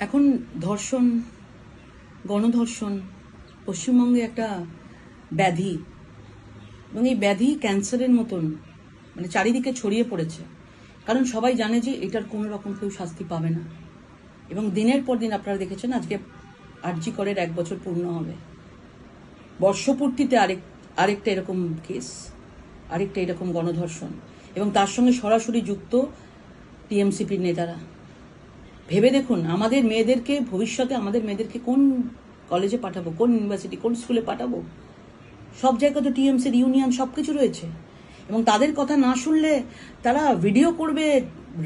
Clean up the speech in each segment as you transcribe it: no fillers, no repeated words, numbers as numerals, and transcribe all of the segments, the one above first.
এখন ধর্ষণ, গণধর্ষণ পশ্চিমবঙ্গে একটা ব্যাধি, এবং এই ব্যাধি ক্যান্সারের মতন মানে চারিদিকে ছড়িয়ে পড়েছে। কারণ সবাই জানে যে এটার কোনো রকম কেউ শাস্তি পাবে না, এবং দিনের পর দিন আপনারা দেখেছেন আজকে আরজি করের 1 বছর পূর্ণ হবে, বর্ষপূর্তিতে আরেকটা এরকম কেস, আরেকটা এরকম গণধর্ষণ, এবং তার সঙ্গে সরাসরি যুক্ত টিএমসিপির নেতারা। ভেবে দেখুন আমাদের মেয়েদেরকে ভবিষ্যতে আমাদের মেয়েদেরকে কোন কলেজে পাঠাবো, কোন ইউনিভার্সিটি, কোন স্কুলে পাঠাবো? সব জায়গায় তো টিএমসির ইউনিয়ন সবকিছু রয়েছে, এবং তাদের কথা না শুনলে তারা ভিডিও করবে,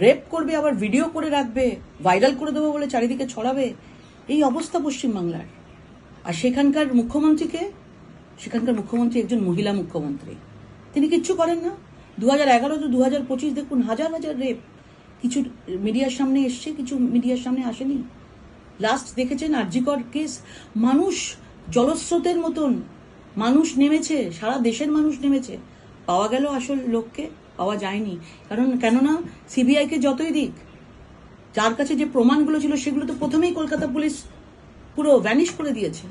রেপ করবে, আবার ভিডিও করে রাখবে, ভাইরাল করে দেবো বলে চারিদিকে ছড়াবে। এই অবস্থা পশ্চিমবাংলার। আর সেখানকার মুখ্যমন্ত্রী একজন মহিলা মুখ্যমন্ত্রী, তিনি কিচ্ছু করেন না। 2011 তো 2025 দেখুন, হাজার হাজার রেপ, কিছু মিডিয়ার সামনে এসছে, কিছু মিডিয়ার সামনে আসেনি। লাস্ট দেখেছেন আরজিকর কেস, মানুষ জলস্রোতের মতন মানুষ নেমেছে, সারা দেশের মানুষ নেমেছে। পাওয়া গেল আসল লোককে? পাওয়া যায়নি। কেননা সিবিআইকে যতই দিক, যার কাছে যে প্রমাণগুলো ছিল সেগুলো তো প্রথমেই কলকাতা পুলিশ পুরো ভ্যানিশ করে দিয়েছে।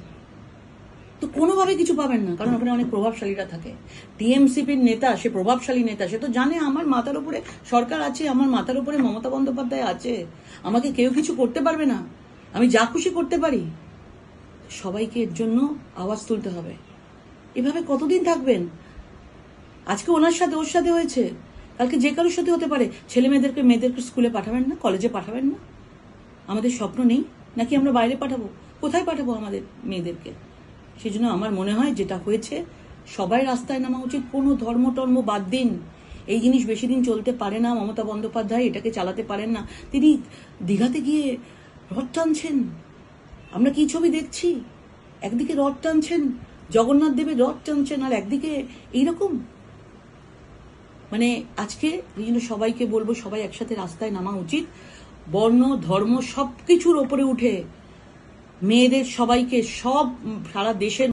তো কোনোভাবে কিছু পাবেন না, কারণ ওখানে অনেক প্রভাবশালীরা থাকে। টিএমসিপির নেতা, সে প্রভাবশালী নেতা, সে তো জানে আমার মাথার উপরে সরকার আছে, আমার মাথার উপরে মমতা বন্দ্যোপাধ্যায় আছে, আমাকে কেউ কিছু করতে পারবে না, আমি যা খুশি করতে পারি। সবাইকে এর জন্য আওয়াজ তুলতে হবে। এভাবে কতদিন থাকবেন? আজকে ওর সাথে হয়েছে, কালকে যে কারোর সাথে হতে পারে। মেয়েদেরকে স্কুলে পাঠাবেন না, কলেজে পাঠাবেন না? আমাদের স্বপ্ন নেই নাকি আমরা বাইরে পাঠাবো? কোথায় পাঠাবো আমাদের মেয়েদেরকে? সেই জন্য আমার মনে হয় যেটা হয়েছে, সবাই রাস্তায় নামা উচিত। কোনো ধর্ম বাদ দিন, এই জিনিস বেশি দিন চলতে পারে না। মমতা বন্দ্যোপাধ্যায় এটাকে চালাতে পারেন না। তিনি দীঘাতে গিয়ে রথ টানছেন, আমরা কি ছবি দেখছি? একদিকে রথ টানছেন, জগন্নাথ দেবের রথ টানছেন, আর একদিকে এইরকম। মানে আজকে এই জন্য সবাইকে বলবো, সবাই একসাথে রাস্তায় নামা উচিত। বর্ণ ধর্ম সবকিছুর ওপরে উঠে মেয়েদের সবাইকে, সারা দেশের